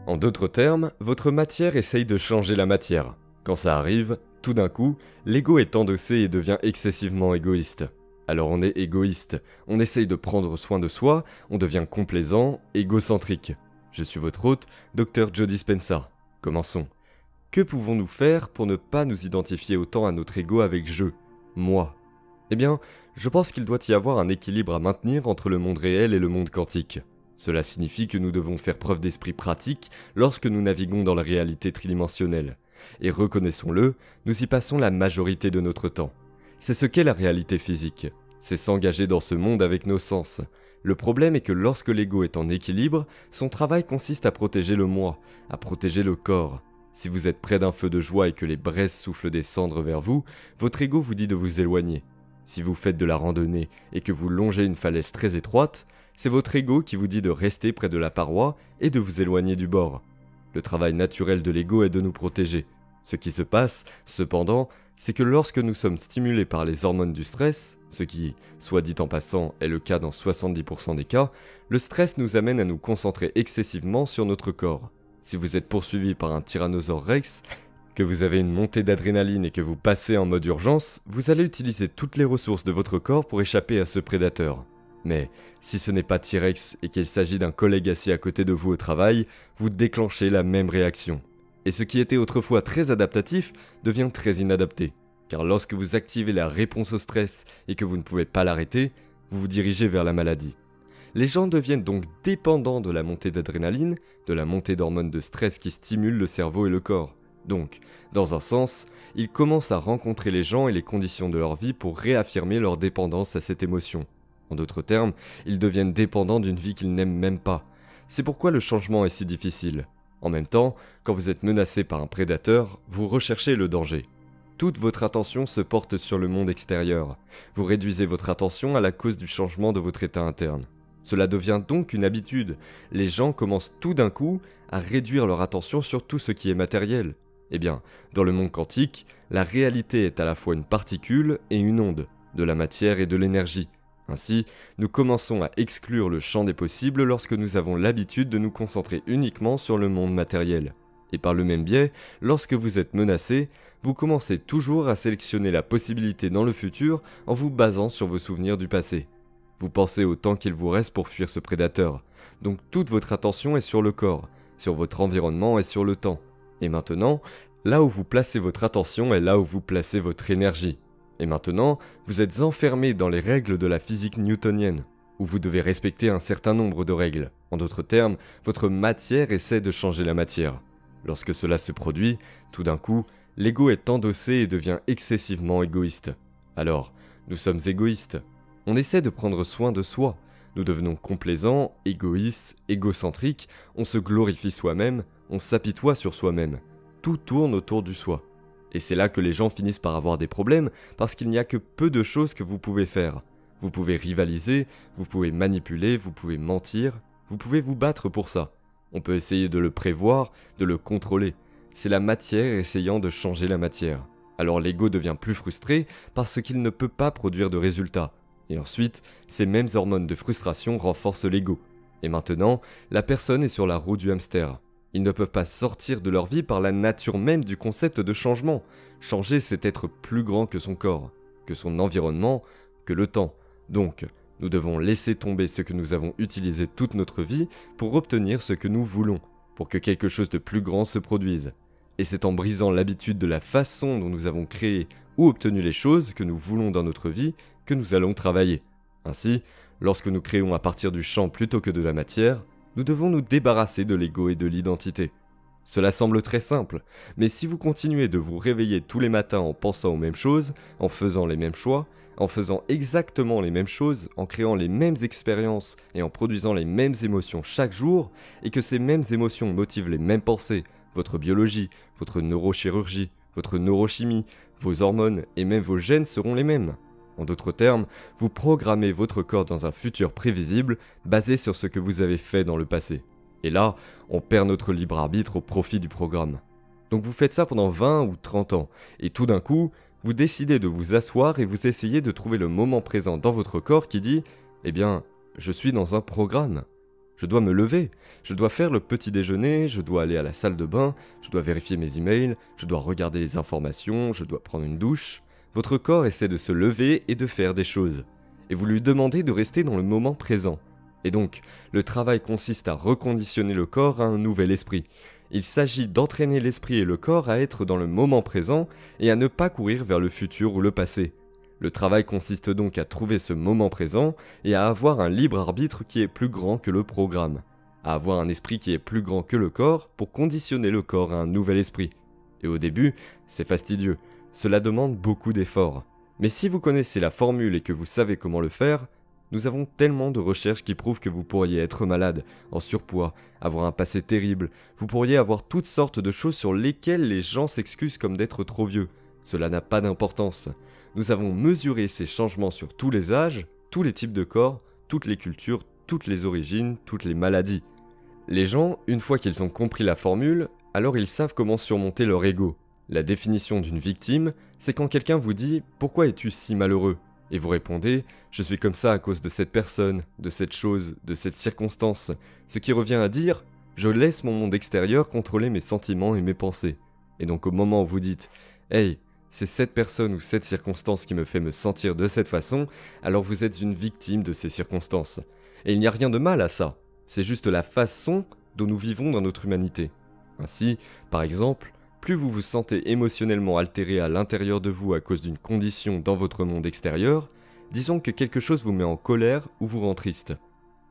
En d'autres termes, votre matière essaye de changer la matière. Quand ça arrive, tout d'un coup, l'ego est endossé et devient excessivement égoïste. Alors on est égoïste, on essaye de prendre soin de soi, on devient complaisant, égocentrique. Je suis votre hôte, Dr Joe Dispenza. Commençons. Que pouvons-nous faire pour ne pas nous identifier autant à notre ego avec je, moi? Eh bien, je pense qu'il doit y avoir un équilibre à maintenir entre le monde réel et le monde quantique. Cela signifie que nous devons faire preuve d'esprit pratique lorsque nous naviguons dans la réalité tridimensionnelle. Et reconnaissons-le, nous y passons la majorité de notre temps. C'est ce qu'est la réalité physique. C'est s'engager dans ce monde avec nos sens. Le problème est que lorsque l'ego est en équilibre, son travail consiste à protéger le moi, à protéger le corps. Si vous êtes près d'un feu de joie et que les braises soufflent des cendres vers vous, votre ego vous dit de vous éloigner. Si vous faites de la randonnée et que vous longez une falaise très étroite, c'est votre ego qui vous dit de rester près de la paroi et de vous éloigner du bord. Le travail naturel de l'ego est de nous protéger. Ce qui se passe, cependant, c'est que lorsque nous sommes stimulés par les hormones du stress, ce qui, soit dit en passant, est le cas dans 70% des cas, le stress nous amène à nous concentrer excessivement sur notre corps. Si vous êtes poursuivi par un tyrannosaure rex, que vous avez une montée d'adrénaline et que vous passez en mode urgence, vous allez utiliser toutes les ressources de votre corps pour échapper à ce prédateur. Mais si ce n'est pas T-Rex et qu'il s'agit d'un collègue assis à côté de vous au travail, vous déclenchez la même réaction. Et ce qui était autrefois très adaptatif devient très inadapté. Car lorsque vous activez la réponse au stress et que vous ne pouvez pas l'arrêter, vous vous dirigez vers la maladie. Les gens deviennent donc dépendants de la montée d'adrénaline, de la montée d'hormones de stress qui stimulent le cerveau et le corps. Donc, dans un sens, ils commencent à rencontrer les gens et les conditions de leur vie pour réaffirmer leur dépendance à cette émotion. En d'autres termes, ils deviennent dépendants d'une vie qu'ils n'aiment même pas. C'est pourquoi le changement est si difficile. En même temps, quand vous êtes menacé par un prédateur, vous recherchez le danger. Toute votre attention se porte sur le monde extérieur. Vous réduisez votre attention à la cause du changement de votre état interne. Cela devient donc une habitude. Les gens commencent tout d'un coup à réduire leur attention sur tout ce qui est matériel. Eh bien, dans le monde quantique, la réalité est à la fois une particule et une onde, de la matière et de l'énergie. Ainsi, nous commençons à exclure le champ des possibles lorsque nous avons l'habitude de nous concentrer uniquement sur le monde matériel. Et par le même biais, lorsque vous êtes menacé, vous commencez toujours à sélectionner la possibilité dans le futur en vous basant sur vos souvenirs du passé. Vous pensez au temps qu'il vous reste pour fuir ce prédateur. Donc toute votre attention est sur le corps, sur votre environnement et sur le temps. Et maintenant, là où vous placez votre attention est là où vous placez votre énergie. Et maintenant, vous êtes enfermé dans les règles de la physique newtonienne, où vous devez respecter un certain nombre de règles. En d'autres termes, votre matière essaie de changer la matière. Lorsque cela se produit, tout d'un coup, l'ego est endossé et devient excessivement égoïste. Alors, nous sommes égoïstes. On essaie de prendre soin de soi. Nous devenons complaisants, égoïstes, égocentriques, on se glorifie soi-même, on s'apitoie sur soi-même. Tout tourne autour du soi. Et c'est là que les gens finissent par avoir des problèmes, parce qu'il n'y a que peu de choses que vous pouvez faire. Vous pouvez rivaliser, vous pouvez manipuler, vous pouvez mentir, vous pouvez vous battre pour ça. On peut essayer de le prévoir, de le contrôler. C'est la matière essayant de changer la matière. Alors l'ego devient plus frustré parce qu'il ne peut pas produire de résultats. Et ensuite, ces mêmes hormones de frustration renforcent l'ego. Et maintenant, la personne est sur la roue du hamster. Ils ne peuvent pas sortir de leur vie par la nature même du concept de changement. Changer, c'est être plus grand que son corps, que son environnement, que le temps. Donc, nous devons laisser tomber ce que nous avons utilisé toute notre vie pour obtenir ce que nous voulons, pour que quelque chose de plus grand se produise. Et c'est en brisant l'habitude de la façon dont nous avons créé ou obtenu les choses que nous voulons dans notre vie que nous allons travailler. Ainsi, lorsque nous créons à partir du champ plutôt que de la matière, nous devons nous débarrasser de l'ego et de l'identité. Cela semble très simple, mais si vous continuez de vous réveiller tous les matins en pensant aux mêmes choses, en faisant les mêmes choix, en faisant exactement les mêmes choses, en créant les mêmes expériences et en produisant les mêmes émotions chaque jour, et que ces mêmes émotions motivent les mêmes pensées, votre biologie, votre neurochirurgie, votre neurochimie, vos hormones et même vos gènes seront les mêmes. En d'autres termes, vous programmez votre corps dans un futur prévisible basé sur ce que vous avez fait dans le passé. Et là, on perd notre libre arbitre au profit du programme. Donc vous faites ça pendant 20 ou 30 ans, et tout d'un coup, vous décidez de vous asseoir et vous essayez de trouver le moment présent dans votre corps qui dit « Eh bien, je suis dans un programme. Je dois me lever, je dois faire le petit déjeuner, je dois aller à la salle de bain, je dois vérifier mes emails, je dois regarder les informations, je dois prendre une douche. Votre corps essaie de se lever et de faire des choses. Et vous lui demandez de rester dans le moment présent. Et donc, le travail consiste à reconditionner le corps à un nouvel esprit. Il s'agit d'entraîner l'esprit et le corps à être dans le moment présent et à ne pas courir vers le futur ou le passé. Le travail consiste donc à trouver ce moment présent et à avoir un libre arbitre qui est plus grand que le programme, à avoir un esprit qui est plus grand que le corps pour conditionner le corps à un nouvel esprit. Et au début, c'est fastidieux, cela demande beaucoup d'efforts. Mais si vous connaissez la formule et que vous savez comment le faire, nous avons tellement de recherches qui prouvent que vous pourriez être malade, en surpoids, avoir un passé terrible, vous pourriez avoir toutes sortes de choses sur lesquelles les gens s'excusent comme d'être trop vieux. Cela n'a pas d'importance. Nous avons mesuré ces changements sur tous les âges, tous les types de corps, toutes les cultures, toutes les origines, toutes les maladies. Les gens, une fois qu'ils ont compris la formule, alors ils savent comment surmonter leur ego. La définition d'une victime, c'est quand quelqu'un vous dit « Pourquoi es-tu si malheureux ?» Et vous répondez « Je suis comme ça à cause de cette personne, de cette chose, de cette circonstance », ce qui revient à dire « Je laisse mon monde extérieur contrôler mes sentiments et mes pensées ». Et donc au moment où vous dites « Hey, c'est cette personne ou cette circonstance qui me fait me sentir de cette façon, alors vous êtes une victime de ces circonstances. Et il n'y a rien de mal à ça, c'est juste la façon dont nous vivons dans notre humanité. Ainsi, par exemple, plus vous vous sentez émotionnellement altéré à l'intérieur de vous à cause d'une condition dans votre monde extérieur, disons que quelque chose vous met en colère ou vous rend triste.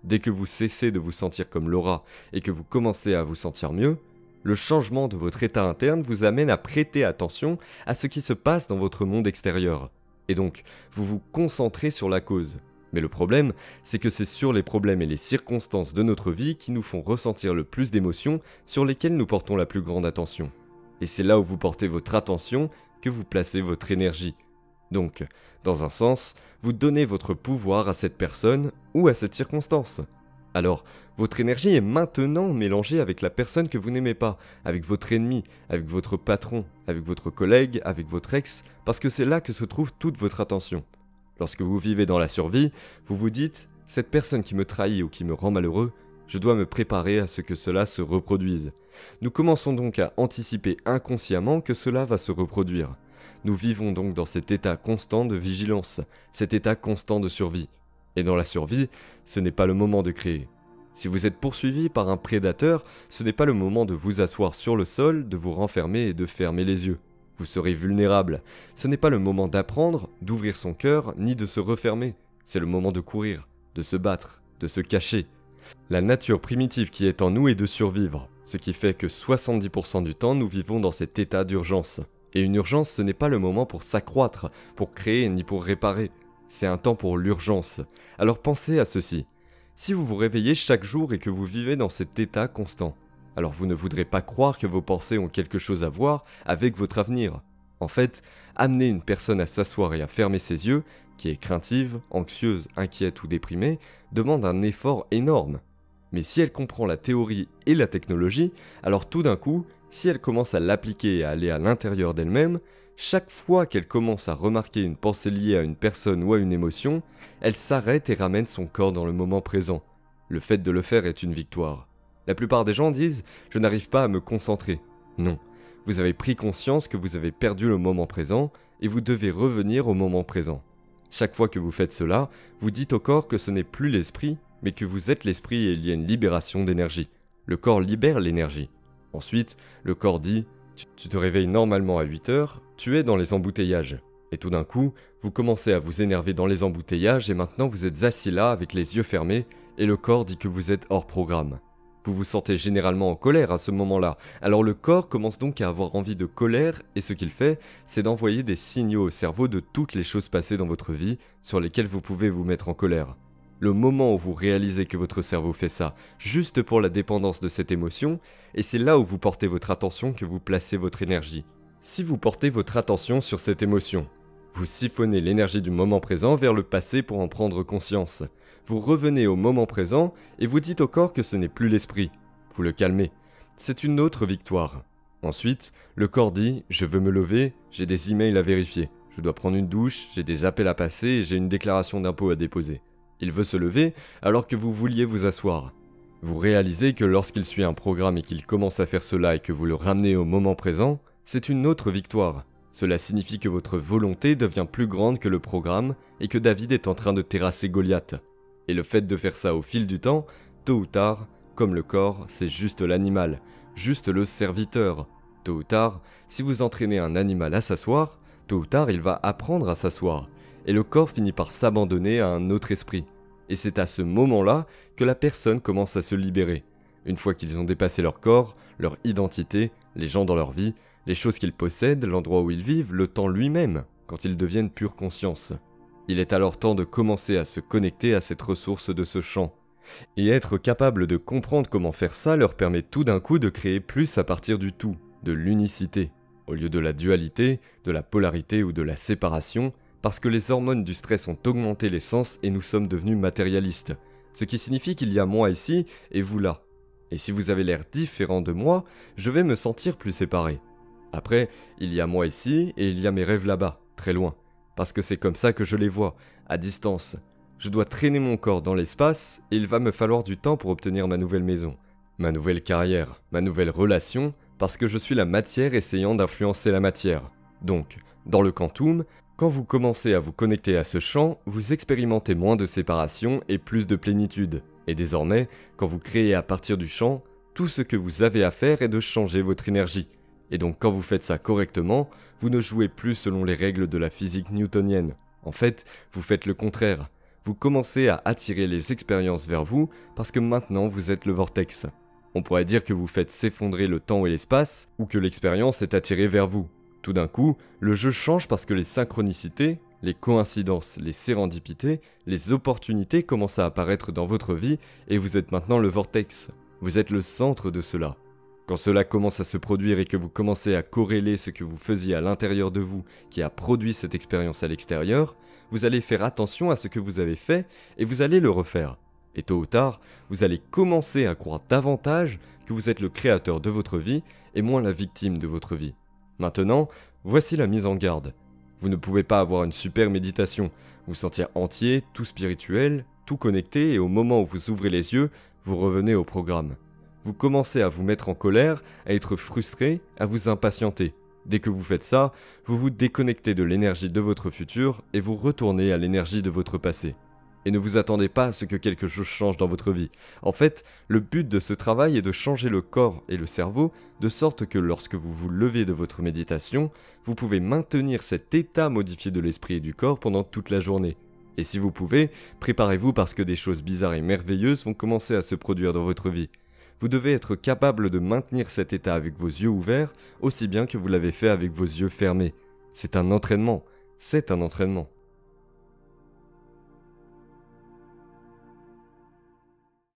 Dès que vous cessez de vous sentir comme Laura et que vous commencez à vous sentir mieux, le changement de votre état interne vous amène à prêter attention à ce qui se passe dans votre monde extérieur. Et donc, vous vous concentrez sur la cause. Mais le problème, c'est que c'est sur les problèmes et les circonstances de notre vie qui nous font ressentir le plus d'émotions sur lesquelles nous portons la plus grande attention. Et c'est là où vous portez votre attention que vous placez votre énergie. Donc, dans un sens, vous donnez votre pouvoir à cette personne ou à cette circonstance. Alors, votre énergie est maintenant mélangée avec la personne que vous n'aimez pas, avec votre ennemi, avec votre patron, avec votre collègue, avec votre ex, parce que c'est là que se trouve toute votre attention. Lorsque vous vivez dans la survie, vous vous dites « Cette personne qui me trahit ou qui me rend malheureux, je dois me préparer à ce que cela se reproduise. » Nous commençons donc à anticiper inconsciemment que cela va se reproduire. Nous vivons donc dans cet état constant de vigilance, cet état constant de survie. Et dans la survie, ce n'est pas le moment de créer. Si vous êtes poursuivi par un prédateur, ce n'est pas le moment de vous asseoir sur le sol, de vous renfermer et de fermer les yeux. Vous serez vulnérable. Ce n'est pas le moment d'apprendre, d'ouvrir son cœur, ni de se refermer. C'est le moment de courir, de se battre, de se cacher. La nature primitive qui est en nous est de survivre, ce qui fait que 70% du temps nous vivons dans cet état d'urgence. Et une urgence, ce n'est pas le moment pour s'accroître, pour créer ni pour réparer. C'est un temps pour l'urgence. Alors pensez à ceci. Si vous vous réveillez chaque jour et que vous vivez dans cet état constant, alors vous ne voudrez pas croire que vos pensées ont quelque chose à voir avec votre avenir. En fait, amener une personne à s'asseoir et à fermer ses yeux, qui est craintive, anxieuse, inquiète ou déprimée, demande un effort énorme. Mais si elle comprend la théorie et la technologie, alors tout d'un coup, si elle commence à l'appliquer et à aller à l'intérieur d'elle-même, chaque fois qu'elle commence à remarquer une pensée liée à une personne ou à une émotion, elle s'arrête et ramène son corps dans le moment présent. Le fait de le faire est une victoire. La plupart des gens disent « je n'arrive pas à me concentrer ». Non, vous avez pris conscience que vous avez perdu le moment présent et vous devez revenir au moment présent. Chaque fois que vous faites cela, vous dites au corps que ce n'est plus l'esprit, mais que vous êtes l'esprit et il y a une libération d'énergie. Le corps libère l'énergie. Ensuite, le corps dit « tu te réveilles normalement à 8 heures, tu es dans les embouteillages ». Et tout d'un coup, vous commencez à vous énerver dans les embouteillages et maintenant vous êtes assis là avec les yeux fermés et le corps dit que vous êtes hors programme. Vous vous sentez généralement en colère à ce moment-là, alors le corps commence donc à avoir envie de colère et ce qu'il fait, c'est d'envoyer des signaux au cerveau de toutes les choses passées dans votre vie sur lesquelles vous pouvez vous mettre en colère. Le moment où vous réalisez que votre cerveau fait ça, juste pour la dépendance de cette émotion, et c'est là où vous portez votre attention que vous placez votre énergie. Si vous portez votre attention sur cette émotion, vous siphonnez l'énergie du moment présent vers le passé pour en prendre conscience. Vous revenez au moment présent et vous dites au corps que ce n'est plus l'esprit. Vous le calmez. C'est une autre victoire. Ensuite, le corps dit « je veux me lever, j'ai des emails à vérifier, je dois prendre une douche, j'ai des appels à passer et j'ai une déclaration d'impôt à déposer ». Il veut se lever alors que vous vouliez vous asseoir. Vous réalisez que lorsqu'il suit un programme et qu'il commence à faire cela et que vous le ramenez au moment présent, c'est une autre victoire. Cela signifie que votre volonté devient plus grande que le programme et que David est en train de terrasser Goliath. Et le fait de faire ça au fil du temps, tôt ou tard, comme le corps, c'est juste l'animal, juste le serviteur. Tôt ou tard, si vous entraînez un animal à s'asseoir, tôt ou tard il va apprendre à s'asseoir, et le corps finit par s'abandonner à un autre esprit. Et c'est à ce moment-là que la personne commence à se libérer. Une fois qu'ils ont dépassé leur corps, leur identité, les gens dans leur vie, les choses qu'ils possèdent, l'endroit où ils vivent, le temps lui-même, quand ils deviennent pure conscience. Il est alors temps de commencer à se connecter à cette ressource de ce champ. Et être capable de comprendre comment faire ça leur permet tout d'un coup de créer plus à partir du tout, de l'unicité, au lieu de la dualité, de la polarité ou de la séparation, parce que les hormones du stress ont augmenté les sens et nous sommes devenus matérialistes, ce qui signifie qu'il y a moi ici et vous là. Et si vous avez l'air différent de moi, je vais me sentir plus séparé. Après, il y a moi ici et il y a mes rêves là-bas, très loin, parce que c'est comme ça que je les vois, à distance. Je dois traîner mon corps dans l'espace et il va me falloir du temps pour obtenir ma nouvelle maison, ma nouvelle carrière, ma nouvelle relation, parce que je suis la matière essayant d'influencer la matière. Donc, dans le quantum, quand vous commencez à vous connecter à ce champ, vous expérimentez moins de séparation et plus de plénitude. Et désormais, quand vous créez à partir du champ, tout ce que vous avez à faire est de changer votre énergie. Et donc quand vous faites ça correctement, vous ne jouez plus selon les règles de la physique newtonienne. En fait, vous faites le contraire. Vous commencez à attirer les expériences vers vous parce que maintenant vous êtes le vortex. On pourrait dire que vous faites s'effondrer le temps et l'espace, ou que l'expérience est attirée vers vous. Tout d'un coup, le jeu change parce que les synchronicités, les coïncidences, les sérendipités, les opportunités commencent à apparaître dans votre vie et vous êtes maintenant le vortex. Vous êtes le centre de cela. Quand cela commence à se produire et que vous commencez à corréler ce que vous faisiez à l'intérieur de vous qui a produit cette expérience à l'extérieur, vous allez faire attention à ce que vous avez fait et vous allez le refaire. Et tôt ou tard, vous allez commencer à croire davantage que vous êtes le créateur de votre vie et moins la victime de votre vie. Maintenant, voici la mise en garde. Vous ne pouvez pas avoir une super méditation, vous sentir entier, tout spirituel, tout connecté et au moment où vous ouvrez les yeux, vous revenez au programme. Vous commencez à vous mettre en colère, à être frustré, à vous impatienter. Dès que vous faites ça, vous vous déconnectez de l'énergie de votre futur et vous retournez à l'énergie de votre passé. Et ne vous attendez pas à ce que quelque chose change dans votre vie. En fait, le but de ce travail est de changer le corps et le cerveau, de sorte que lorsque vous vous levez de votre méditation, vous pouvez maintenir cet état modifié de l'esprit et du corps pendant toute la journée. Et si vous pouvez, préparez-vous parce que des choses bizarres et merveilleuses vont commencer à se produire dans votre vie. Vous devez être capable de maintenir cet état avec vos yeux ouverts, aussi bien que vous l'avez fait avec vos yeux fermés. C'est un entraînement.